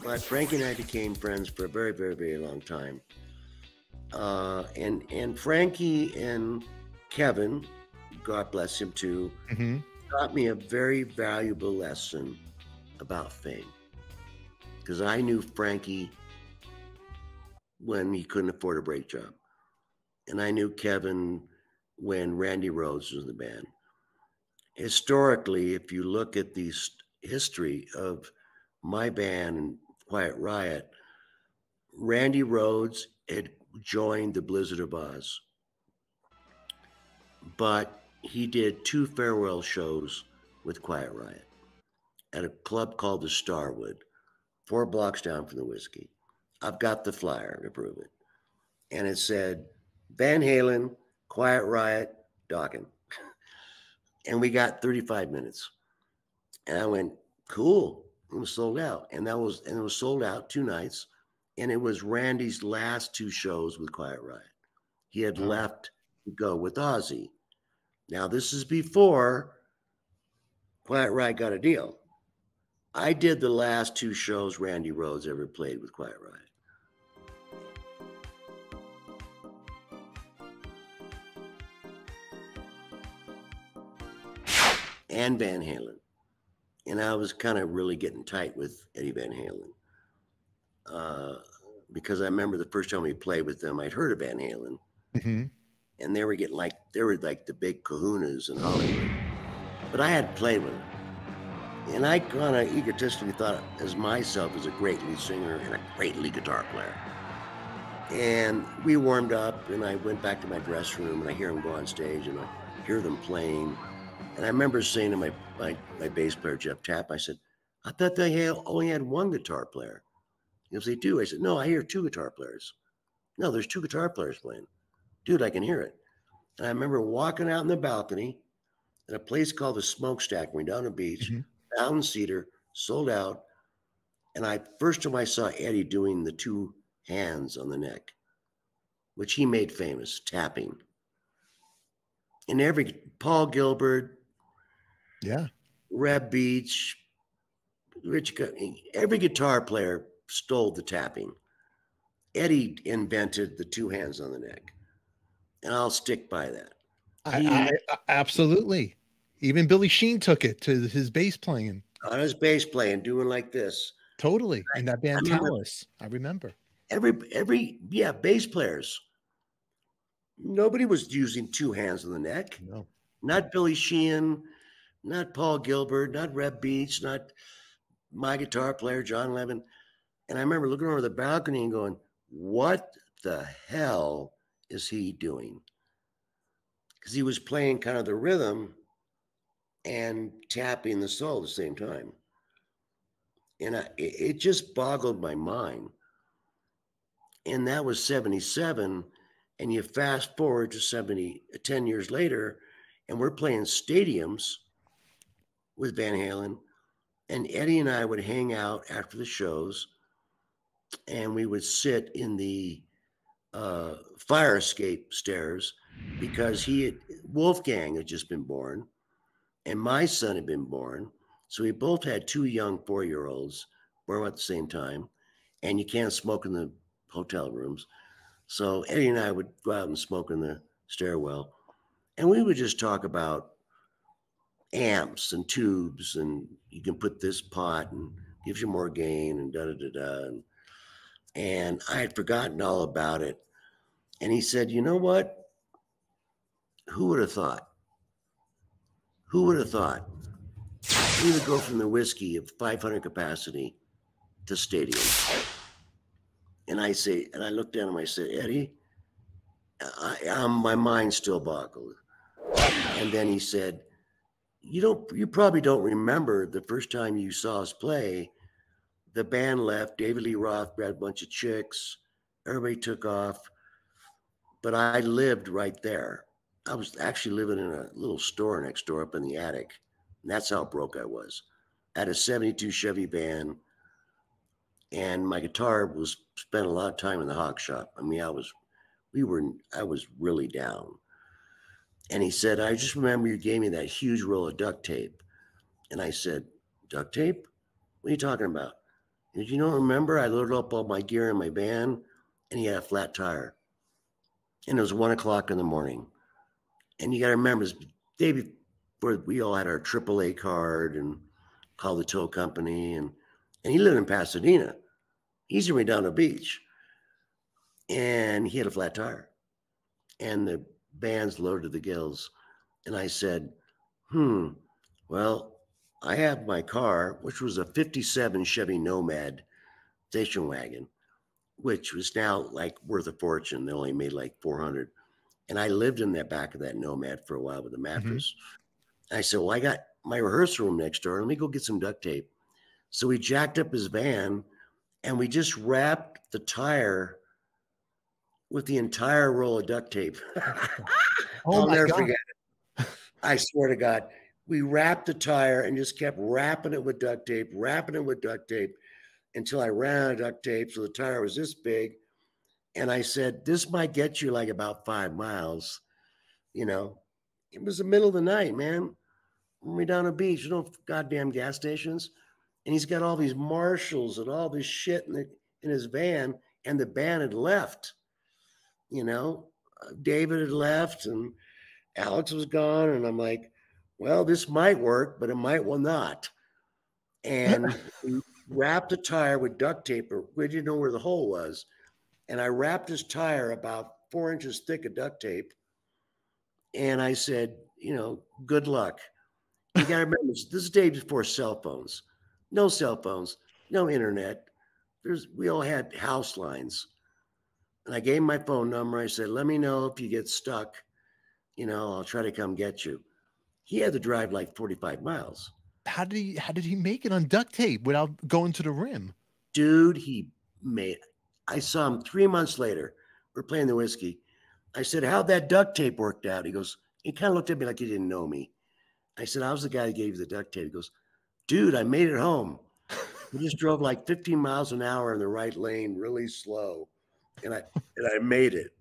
But Frankie and I became friends for a very, very, very long time. And Frankie and Kevin, God bless him too, taught me a very valuable lesson about fame. Because I knew Frankie when he couldn't afford a brake job. And I knew Kevin when Randy Rhoads was in the band. Historically, if you look at the history of my band and Quiet Riot, Randy Rhoads had joined the Blizzard of Oz, but he did 2 farewell shows with Quiet Riot at a club called the Starwood, 4 blocks down from the Whiskey. I've got the flyer to prove it. And it said, Van Halen, Quiet Riot, Dokken. And we got 35 minutes. And I went, cool. It was sold out. And it was sold out 2 nights. And it was Randy's last 2 shows with Quiet Riot. He had left to go with Ozzy. Now, this is before Quiet Riot got a deal. I did the last 2 shows Randy Rhoads ever played with Quiet Riot. And Van Halen. And I was kind of really getting tight with Eddie Van Halen. Because I remember the first time we played with them, I'd heard of Van Halen. And they were like the big kahunas in Hollywood. But I had played with them. And I kind of egotistically thought as myself as a great lead singer and a great lead guitar player. And we warmed up, and I went back to my dressing room, and I hear them go on stage, and I hear them playing. And I remember saying to my bass player, Jeff Tapp, I said, I thought they only had 1 guitar player. He goes, they do. I said, no, I hear 2 guitar players. No, there's 2 guitar players playing. Dude, I can hear it. And I remember walking out in the balcony at a place called the Smokestack, going down the beach, 1,000-seater, sold out. And first time I saw Eddie doing the 2 hands on the neck, which he made famous, tapping. And Paul Gilbert, Reb Beach, every guitar player stole the tapping. Eddie invented the 2 hands on the neck. And I'll stick by that. I absolutely. Even Billy Sheehan took it to his bass playing. On his bass playing, doing like this. Totally. And that band Talus, I remember. Bass players. Nobody was using 2 hands on the neck. No. Not Billy Sheehan, not Paul Gilbert, not Reb Beach, not my guitar player, John Levin. And I remember looking over the balcony and going, what the hell is he doing? Because he was playing kind of the rhythm and tapping the soul at the same time. And it just boggled my mind. And that was 77. And you fast forward to 10 years later, and we're playing stadiums with Van Halen. And Eddie and I would hang out after the shows, and we would sit in the fire escape stairs because Wolfgang had just been born, and my son had been born. So we both had 2 young 4-year-olds born at the same time, and you can't smoke in the hotel rooms. So Eddie and I would go out and smoke in the stairwell, and we would just talk about amps and tubes, and you can put this pot and gives you more gain and da-da-da-da. And I had forgotten all about it. And he said, you know what? Who would have thought? Who would have thought? We would go from the Whiskey of 500 capacity to stadium. And I looked at him, I said, Eddie, my mind still boggled. And then he said, you probably don't remember the first time you saw us play. The band left, David Lee Roth grabbed a bunch of chicks, everybody took off, but I lived right there. I was actually living in a little store next door up in the attic. And that's how broke I was. I had a 72 Chevy van, and my guitar spent a lot of time in the hawk shop. I mean, I was really down. And he said, I just remember you gave me that huge roll of duct tape. And I said, duct tape? What are you talking about? Did you not remember? I loaded up all my gear in my van, and he had a flat tire. And it was 1 o'clock in the morning. And you got to remember, it's the day before we all had our AAA card and called the tow company. And he lived in Pasadena. He's in Redondo Beach. And he had a flat tire. And the van's loaded to the gills. And I said, well, I have my car, which was a 57 Chevy Nomad station wagon, which was now like worth a fortune. They only made like 400. And I lived in the back of that Nomad for a while with a mattress. I said, well, I got my rehearsal room next door. Let me go get some duct tape. So we jacked up his van and we just wrapped the tire with the entire roll of duct tape. I'll never forget it. I swear to God, we wrapped the tire and just kept wrapping it with duct tape until I ran out of duct tape. So the tire was this big. And I said, this might get you like about 5 miles. You know, it was the middle of the night, man. We're down the beach, no goddamn gas stations. And he's got all these marshals and all this shit in his van. And the band had left. You know, David had left and Alex was gone. And I'm like, well, this might work, but it might well not. And we wrapped the tire with duct tape. We didn't know where the hole was. And I wrapped his tire about 4 inches thick of duct tape. And I said, you know, good luck. You got to remember, this is the day before cell phones. No cell phones, no internet. We all had house lines. And I gave him my phone number. I said, let me know if you get stuck. You know, I'll try to come get you. He had to drive like 45 miles. How did he make it on duct tape without going to the rim? Dude, he made it. I saw him 3 months later. We're playing the whiskey. I said, how'd that duct tape worked out? He goes, he kind of looked at me like he didn't know me. I said, I was the guy that gave you the duct tape. He goes, dude, I made it home. We just drove like 15 miles an hour in the right lane, really slow. And I made it.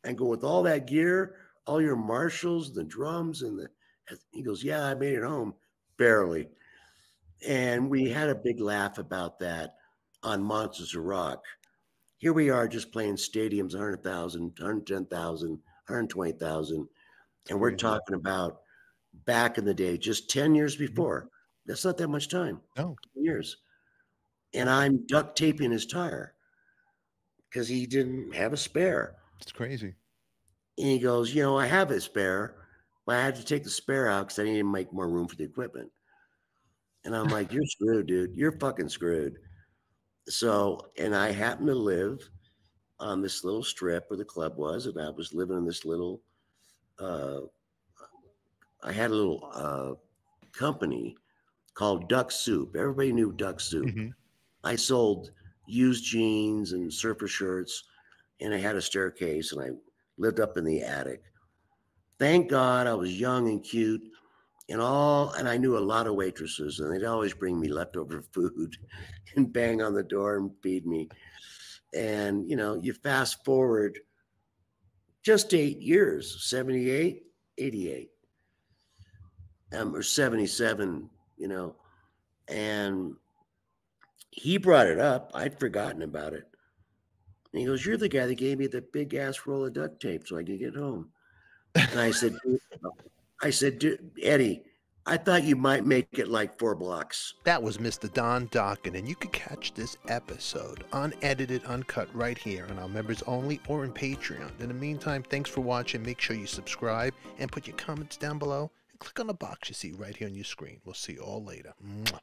And go, with all that gear, all your marshals, the drums, he goes, yeah, I made it home. Barely. And we had a big laugh about that on Monsters of Rock. Here we are just playing stadiums, 100,000, 110,000, 120,000. And we're talking about back in the day, just 10 years before. That's not that much time. No. 10 years. And I'm duct taping his tire because he didn't have a spare. It's crazy. And he goes, you know, I have a spare, but I had to take the spare out because I needed to make more room for the equipment. And I'm like, you're screwed, dude. You're fucking screwed. So, and I happened to live on this little strip where the club was, and I was living in this little, I had a little company called Duck Soup. Everybody knew Duck Soup. I sold used jeans and surfer shirts, and I had a staircase, and I lived up in the attic. Thank God I was young and cute and I knew a lot of waitresses, and they'd always bring me leftover food and bang on the door and feed me. And, you know, you fast forward just 8 years, 78, 88, or 77, you know, and he brought it up. I'd forgotten about it. And he goes, you're the guy that gave me the big ass roll of duct tape so I could get home. And I said, dude, Eddie, I thought you might make it like 4 blocks. That was Mr. Don Dokken, and you could catch this episode unedited, uncut right here on our members only or in Patreon. In the meantime, thanks for watching. Make sure you subscribe and put your comments down below and click on the box you see right here on your screen. We'll see you all later. Mwah.